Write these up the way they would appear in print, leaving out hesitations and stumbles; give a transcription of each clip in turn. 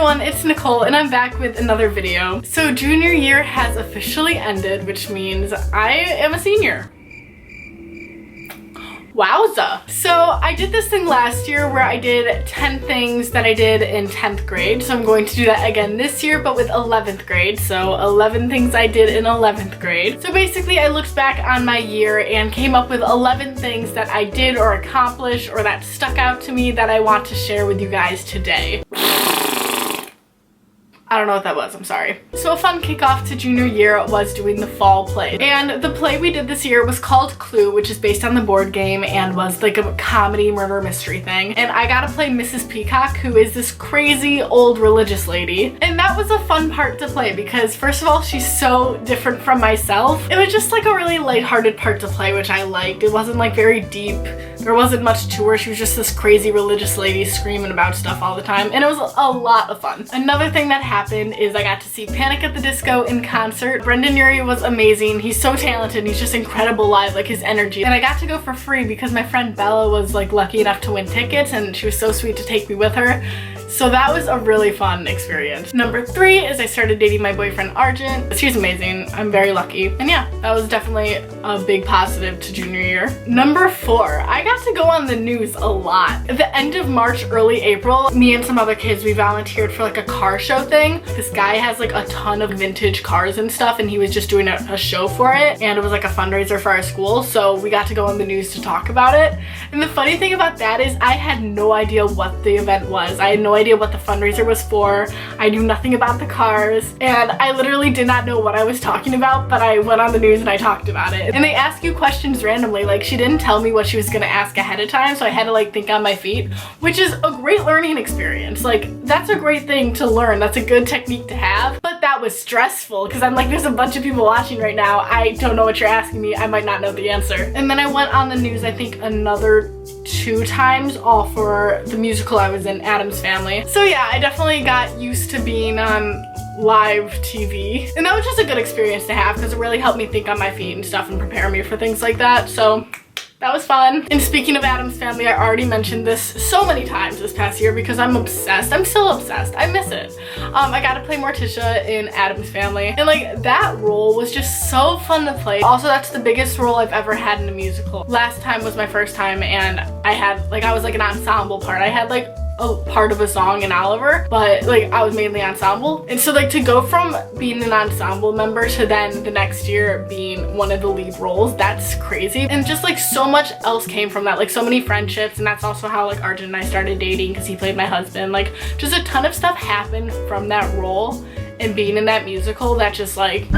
everyone, it's Nicole and I'm back with another video. So junior year has officially ended, which means I am a senior. Wowza. So I did this thing last year where I did 10 things that I did in 10th grade. So I'm going to do that again this year, but with 11th grade. So 11 things I did in 11th grade. So basically I looked back on my year and came up with 11 things that I did or accomplished or that stuck out to me that I want to share with you guys today. I don't know what that was, I'm sorry. So a fun kickoff to junior year was doing the fall play. And the play we did this year was called Clue, which is based on the board game and was like a comedy murder mystery thing. And I got to play Mrs. Peacock, who is this crazy old religious lady. And that was a fun part to play because first of all, she's so different from myself. It was just like a really lighthearted part to play, which I liked. It wasn't like very deep. There wasn't much to her. She was just this crazy religious lady screaming about stuff all the time. And it was a lot of fun. Another thing that happened is I got to see Panic at the Disco in concert. Brendan Urie was amazing. He's so talented. He's just incredible live, like his energy. And I got to go for free because my friend Bella was like lucky enough to win tickets and she was so sweet to take me with her. So that was a really fun experience. Number 3 is I started dating my boyfriend Argent. She's amazing. I'm very lucky. And yeah, that was definitely a big positive to junior year. Number 4, I got to go on the news a lot. At the end of March, early April, me and some other kids, we volunteered for like a car show thing. This guy has like a ton of vintage cars and stuff and he was just doing a show for it and it was like a fundraiser for our school. So we got to go on the news to talk about it. And the funny thing about that is I had no idea what the event was. I had no idea what the fundraiser was for. I knew nothing about the cars and I literally did not know what I was talking about, but I went on the news and I talked about it. And they ask you questions randomly. Like she didn't tell me what she was gonna ask ahead of time, so I had to like think on my feet, which is a great learning experience. Like that's a great thing to learn. That's a good technique to have, but that was stressful because I'm like, there's a bunch of people watching right now. I don't know what you're asking me. I might not know the answer. And then I went on the news, I think another 2 times, all for the musical I was in, Addams Family. So yeah, I definitely got used to being on live TV. And that was just a good experience to have because it really helped me think on my feet and stuff and prepare me for things like that. So that was fun. And speaking of Addams Family, I already mentioned this so many times this past year because I'm obsessed. I'm still obsessed. I miss it. I got to play Morticia in Addams Family. And like that role was just so fun to play. Also, that's the biggest role I've ever had in a musical. Last time was my first time and I was like an ensemble part. I had like a part of a song in Oliver, but like I was mainly ensemble. And so like to go from being an ensemble member to then the next year being one of the lead roles, that's crazy. And just like so much else came from that, like so many friendships. And that's also how like Arjun and I started dating because he played my husband. Like just a ton of stuff happened from that role and being in that musical that just like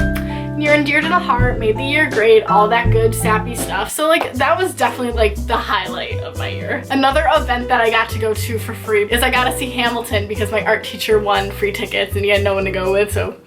near and dear to the heart, made the year great, all that good sappy stuff. So like that was definitely like the highlight of my year. Another event that I got to go to for free is I got to see Hamilton because my art teacher won free tickets and he had no one to go with, so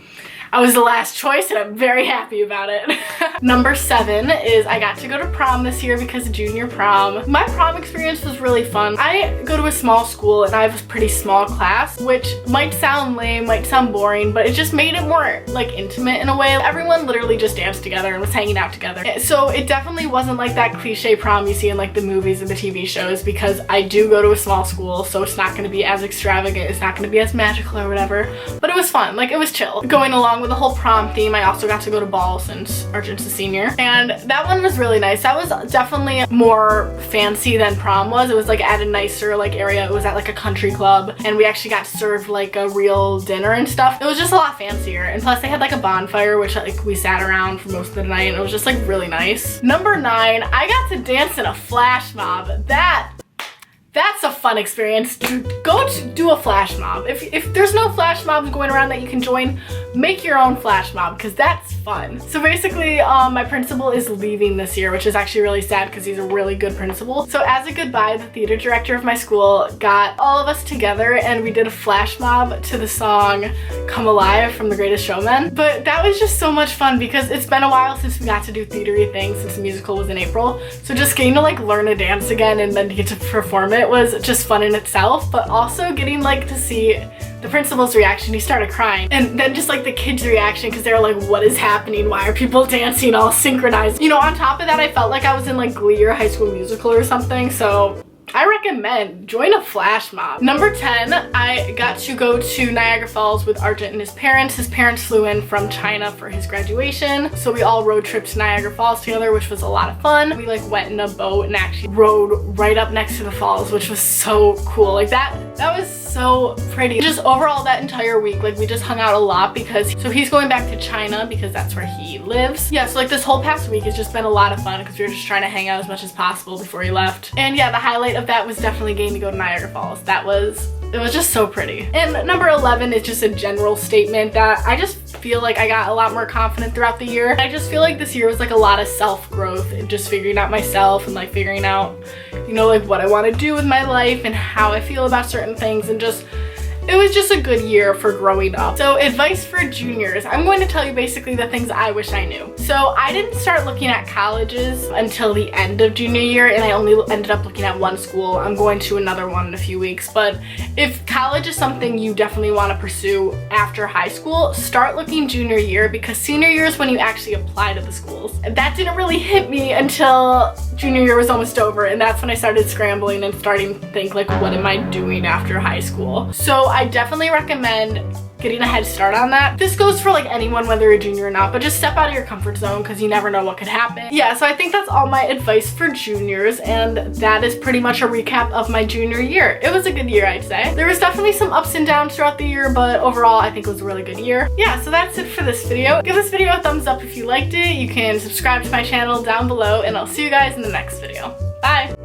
I was the last choice and I'm very happy about it. Number 7 is I got to go to prom this year because of junior prom. My prom experience was really fun. I go to a small school and I have a pretty small class, which might sound lame, might sound boring, but it just made it more like intimate in a way. Everyone literally just danced together and was hanging out together. So it definitely wasn't like that cliche prom you see in like the movies and the TV shows because I do go to a small school, so it's not going to be as extravagant, it's not going to be as magical or whatever, but it was fun. Like it was chill. Going along with the whole prom theme, I also got to go to ball since Arjun's a senior, and that one was really nice. That was definitely more fancy than prom was. It was like at a nicer like area. It was at like a country club and we actually got served like a real dinner and stuff. It was just a lot fancier, and plus they had like a bonfire which like we sat around for most of the night and it was just like really nice. Number 9, I got to dance in a flash mob. That's a fun experience. Go to do a flash mob. If there's no flash mobs going around that you can join, make your own flash mob because that's fun. So basically, my principal is leaving this year, which is actually really sad because he's a really good principal. So as a goodbye, the theater director of my school got all of us together and we did a flash mob to the song Come Alive from The Greatest Showman. But that was just so much fun because it's been a while since we got to do theatery things since the musical was in April. So just getting to like learn a dance again and then to get to perform it was just fun in itself, but also getting like to see the principal's reaction. He started crying, and then just like the kids' reaction because they're like, what is happening? Why are people dancing all synchronized? You know, on top of that, I felt like I was in like Glee or High School Musical or something, so I recommend join a flash mob. Number 10, I got to go to Niagara Falls with Argent and his parents. His parents flew in from China for his graduation, so we all road tripped to Niagara Falls together, which was a lot of fun. We like went in a boat and actually rode right up next to the falls, which was so cool. Like that was so pretty. Just overall that entire week, like we just hung out a lot because so he's going back to China because that's where he lives. Yeah, so like this whole past week has just been a lot of fun because we were just trying to hang out as much as possible before he left. And yeah, the highlight of that was definitely getting to go to Niagara Falls. It was just so pretty. And number 11 is just a general statement that I just feel like I got a lot more confident throughout the year. I just feel like this year was like a lot of self-growth and just figuring out myself and like figuring out, you know, like what I want to do with my life and how I feel about certain things, and just it was just a good year for growing up. So advice for juniors, I'm going to tell you basically the things I wish I knew. So I didn't start looking at colleges until the end of junior year, and I only ended up looking at one school. I'm going to another one in a few weeks, but if college is something you definitely want to pursue after high school, start looking junior year, because senior year is when you actually apply to the schools. And that didn't really hit me until junior year was almost over, and that's when I started scrambling and starting to think like, what am I doing after high school? So I definitely recommend getting a head start on that. This goes for like anyone, whether you're a junior or not, but just step out of your comfort zone because you never know what could happen. Yeah, so I think that's all my advice for juniors, and that is pretty much a recap of my junior year. It was a good year, I'd say. There was definitely some ups and downs throughout the year, but overall I think it was a really good year. Yeah, so that's it for this video. Give this video a thumbs up if you liked it. You can subscribe to my channel down below, and I'll see you guys in the next video. Bye!